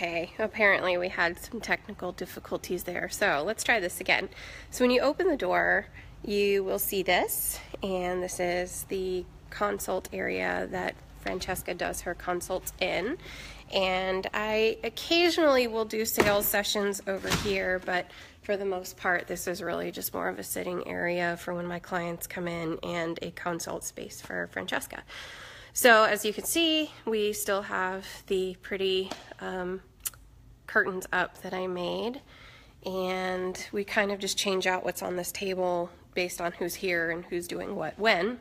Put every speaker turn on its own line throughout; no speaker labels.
Okay, apparently we had some technical difficulties there, so let's try this again. So when you open the door, you will see this, and this is the consult area that Francesca does her consults in. And I occasionally will do sales sessions over here, but for the most part, this is really just more of a sitting area for when my clients come in and a consult space for Francesca. So as you can see, we still have the pretty curtains up that I made, and we kind of just change out what's on this table based on who's here and who's doing what when.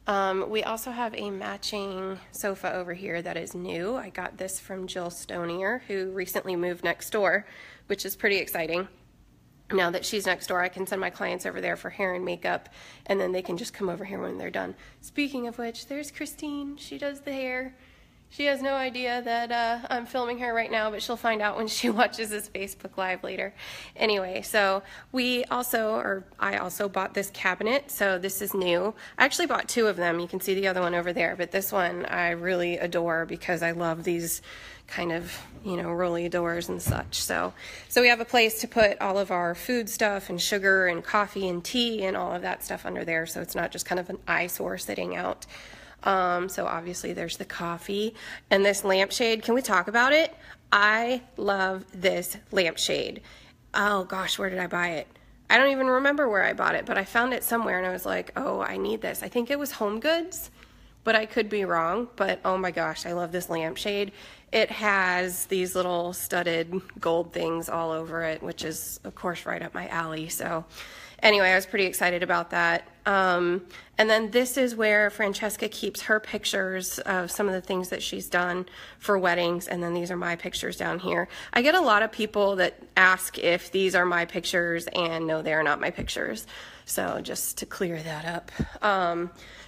We also have a matching sofa over here that is new. I got this from Jill Stonier, who recently moved next door, which is pretty exciting. Now that she's next door, I can send my clients over there for hair and makeup, and then they can just come over here when they're done. Speaking of which, there's Christine. She does the hair. She has no idea that I'm filming her right now, but she'll find out when she watches this Facebook Live later. Anyway, so I also bought this cabinet, so this is new. I actually bought two of them. You can see the other one over there, but this one I really adore because I love these kind of, rolly doors and such. So we have a place to put all of our food stuff and sugar and coffee and tea and all of that stuff under there, so it's not just kind of an eyesore sitting out. So obviously there's the coffee and this lampshade. Can we talk about it? I love this lampshade. Oh gosh, where did I buy it? I don't even remember where I bought it, but I found it somewhere and I was like, oh, I need this. I think it was Home Goods, but I could be wrong. But oh my gosh, I love this lampshade. It has these little studded gold things all over it, which is of course right up my alley. So anyway, I was pretty excited about that. And then this is where Francesca keeps her pictures of some of the things that she's done for weddings, and then these are my pictures down here. I get a lot of people that ask if these are my pictures, and no, they are not my pictures. So just to clear that up.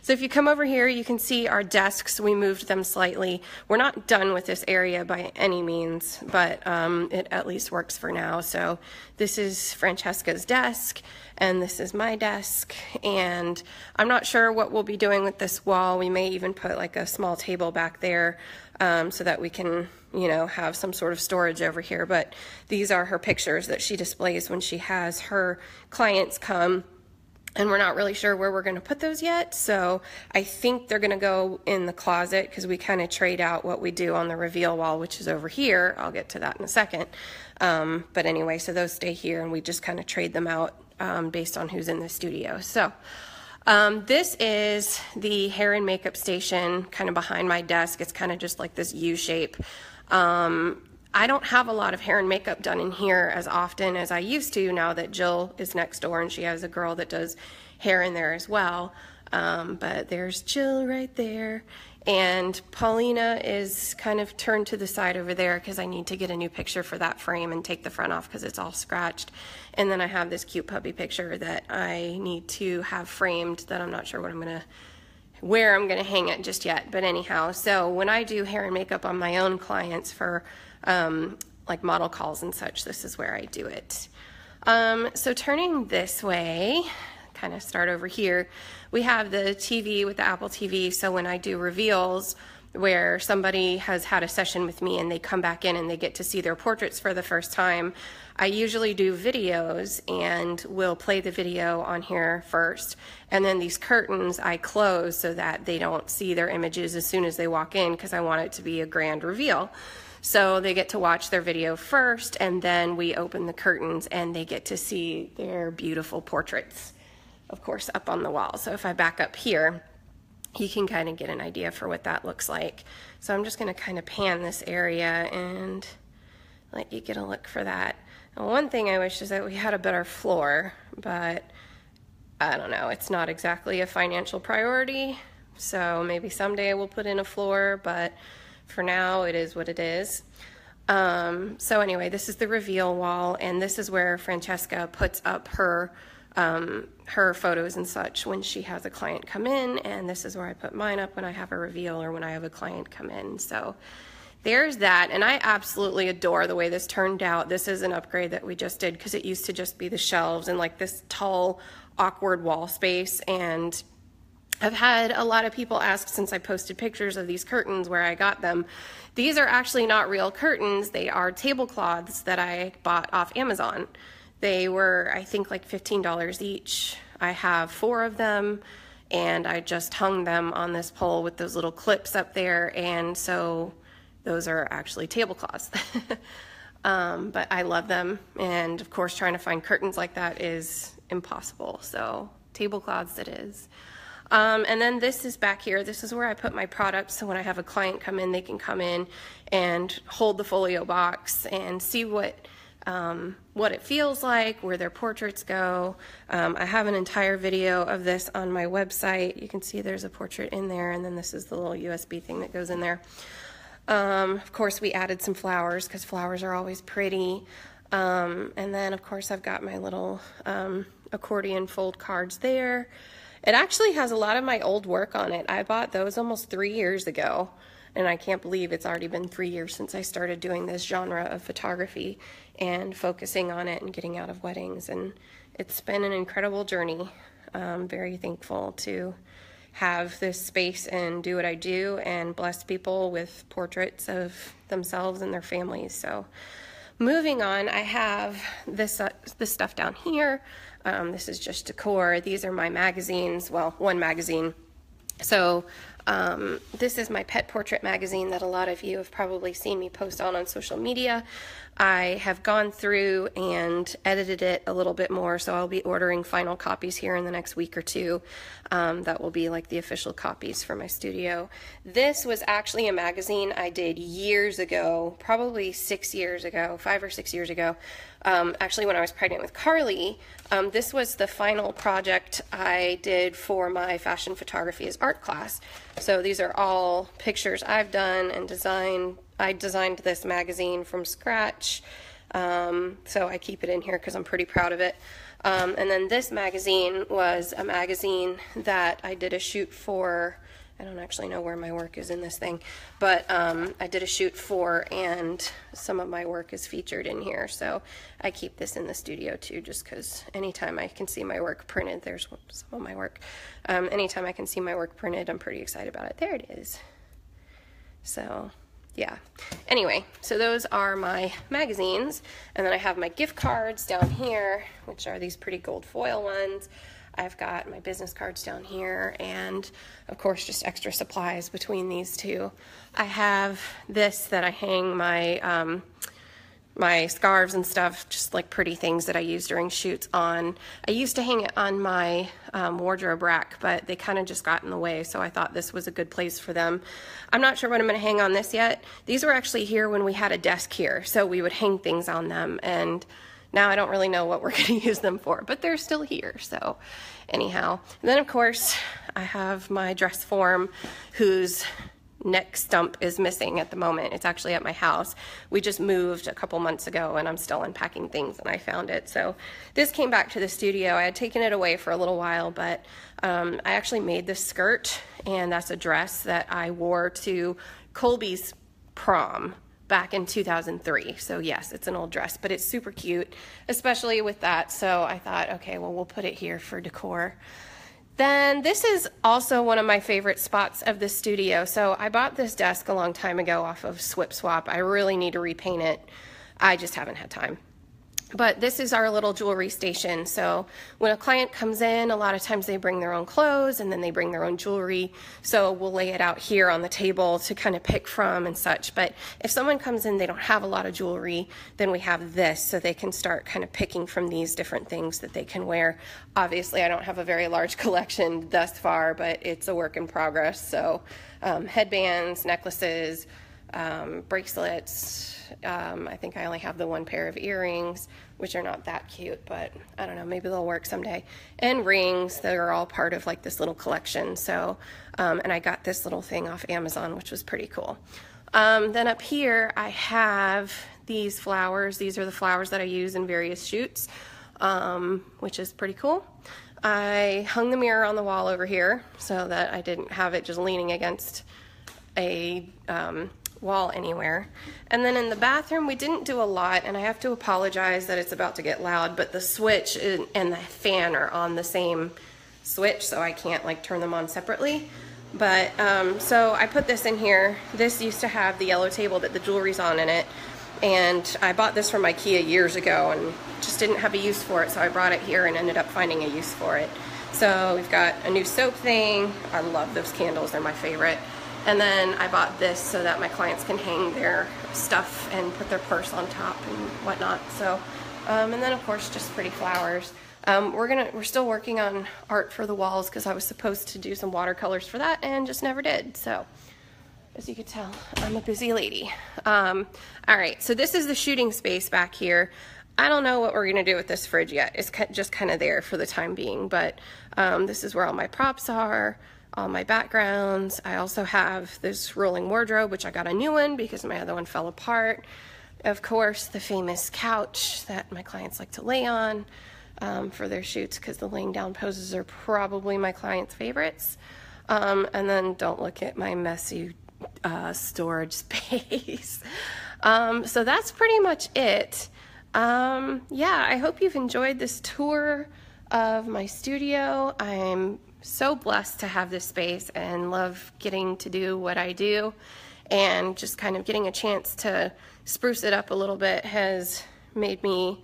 So if you come over here, you can see our desks. We moved them slightly. We're not done with this area by any means, but it at least works for now. So this is Francesca's desk, and this is my desk, and I'm not sure what we'll be doing with this wall. We may even put like a small table back there so that we can, have some sort of storage over here. But these are her pictures that she displays when she has her clients come. And we're not really sure where we're going to put those yet, so I think they're going to go in the closet because we kind of trade out what we do on the reveal wall, which is over here. I'll get to that in a second. But anyway, so those stay here, and we just kind of trade them out based on who's in the studio. So this is the hair and makeup station kind of behind my desk. It's kind of just like this U shape. I don't have a lot of hair and makeup done in here as often as I used to now that Jill is next door and she has a girl that does hair in there as well. But there's Jill right there. And Paulina is kind of turned to the side over there because I need to get a new picture for that frame and take the front off because it's all scratched. And then I have this cute puppy picture that I need to have framed that I'm not sure where I'm gonna hang it just yet. But anyhow, so when I do hair and makeup on my own clients for like model calls and such, this is where I do it. So turning this way, kind of start over here, we have the TV with the Apple TV. So when I do reveals where somebody has had a session with me and they come back in and they get to see their portraits for the first time, I usually do videos and will play the video on here first. And then these curtains I close so that they don't see their images as soon as they walk in because I want it to be a grand reveal. So they get to watch their video first, and then we open the curtains and they get to see their beautiful portraits, of course, up on the wall. So if I back up here, you can kind of get an idea for what that looks like. So I'm just going to kind of pan this area and let you get a look for that. Now, one thing I wish is that we had a better floor, but I don't know, it's not exactly a financial priority. So maybe someday we'll put in a floor, but for now, it is what it is. So anyway, this is the reveal wall, and this is where Francesca puts up her photos and such when she has a client come in, and this is where I put mine up when I have a reveal or when I have a client come in. So there's that, and I absolutely adore the way this turned out. This is an upgrade that we just did because it used to just be the shelves and like this tall, awkward wall space, and I've had a lot of people ask since I posted pictures of these curtains where I got them. These are actually not real curtains. They are tablecloths that I bought off Amazon. They were, I think, like $15 each. I have 4 of them, and I just hung them on this pole with those little clips up there, and so those are actually tablecloths. But I love them, and of course trying to find curtains like that is impossible, so tablecloths it is. And then this is back here. This is where I put my products, so when I have a client come in, they can come in and hold the folio box and see what it feels like, where their portraits go. I have an entire video of this on my website. You can see there's a portrait in there, and then this is the little USB thing that goes in there. Of course, we added some flowers because flowers are always pretty. And then, of course, I've got my little accordion fold cards there. It actually has a lot of my old work on it. I bought those almost 3 years ago, and I can't believe it's already been 3 years since I started doing this genre of photography and focusing on it and getting out of weddings. And it's been an incredible journey. I'm very thankful to have this space and do what I do and bless people with portraits of themselves and their families. So moving on, I have this stuff down here. This is just decor. These are my magazines, well, one magazine. So this is my pet portrait magazine that a lot of you have probably seen me post on social media. I have gone through and edited it a little bit more, so I'll be ordering final copies here in the next week or two. That will be like the official copies for my studio. This was actually a magazine I did years ago, probably 6 years ago, 5 or 6 years ago. Actually, when I was pregnant with Carly, this was the final project I did for my fashion photography as art class. So these are all pictures I've done and designed. I designed this magazine from scratch, so I keep it in here because I'm pretty proud of it. And then this magazine was a magazine that I did a shoot for. I don't actually know where my work is in this thing, but I did a shoot for, and some of my work is featured in here. So I keep this in the studio too, just because anytime I can see my work printed, there's some of my work. Anytime I can see my work printed, I'm pretty excited about it. There it is. So yeah. Anyway, so those are my magazines, and then I have my gift cards down here, which are these pretty gold foil ones. I've got my business cards down here, and of course just extra supplies between these two. I have this that I hang my my scarves and stuff, just like pretty things that I use during shoots on. I used to hang it on my wardrobe rack, but they kind of just got in the way, so I thought this was a good place for them. I'm not sure what I'm going to hang on this yet. These were actually here when we had a desk here, so we would hang things on them, and now I don't really know what we're going to use them for, but they're still here, so anyhow. And then, of course, I have my dress form, whose neck stump is missing at the moment. It's actually at my house. We just moved a couple months ago, and I'm still unpacking things, and I found it. So this came back to the studio. I had taken it away for a little while, but I actually made this skirt, and that's a dress that I wore to Colby's prom back in 2003. So yes, it's an old dress, but it's super cute, especially with that. So I thought, okay, well, we'll put it here for decor. Then this is also one of my favorite spots of the studio. So I bought this desk a long time ago off of Swip Swap. I really need to repaint it. I just haven't had time. But this is our little jewelry station. So when a client comes in, a lot of times they bring their own clothes and then they bring their own jewelry. So we'll lay it out here on the table to kind of pick from and such. But if someone comes in, they don't have a lot of jewelry, then we have this so they can start kind of picking from these different things that they can wear. Obviously, I don't have a very large collection thus far, but it's a work in progress. So headbands, necklaces, bracelets. I think I only have the one pair of earrings, which are not that cute, but I don't know, maybe they'll work someday. And rings that are all part of like this little collection. So, and I got this little thing off Amazon, which was pretty cool. Then up here, I have these flowers. These are the flowers that I use in various shoots, which is pretty cool. I hung the mirror on the wall over here so that I didn't have it just leaning against a wall anywhere. And then in the bathroom, we didn't do a lot, and I have to apologize that it's about to get loud, but the switch and the fan are on the same switch, so I can't like turn them on separately. But so I put this in here. This used to have the yellow table that the jewelry's on in it, and I bought this from IKEA years ago and just didn't have a use for it, so I brought it here and ended up finding a use for it. So we've got a new soap thing. I love those candles, they're my favorite. And then I bought this so that my clients can hang their stuff and put their purse on top and whatnot. So, and then of course just pretty flowers. We're still working on art for the walls because I was supposed to do some watercolors for that and just never did. So, as you can tell, I'm a busy lady. All right, so this is the shooting space back here. I don't know what we're gonna do with this fridge yet. It's just kind of there for the time being, but this is where all my props are, all my backgrounds. I also have this rolling wardrobe, which I got a new one because my other one fell apart. Of course, the famous couch that my clients like to lay on for their shoots, because the laying down poses are probably my clients' favorites. And then don't look at my messy storage space. So that's pretty much it. Yeah, I hope you've enjoyed this tour of my studio. I'm so blessed to have this space and love getting to do what I do, and just kind of getting a chance to spruce it up a little bit has made me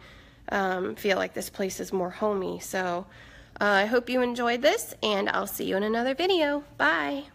feel like this place is more homey. So I hope you enjoyed this, and I'll see you in another video. Bye.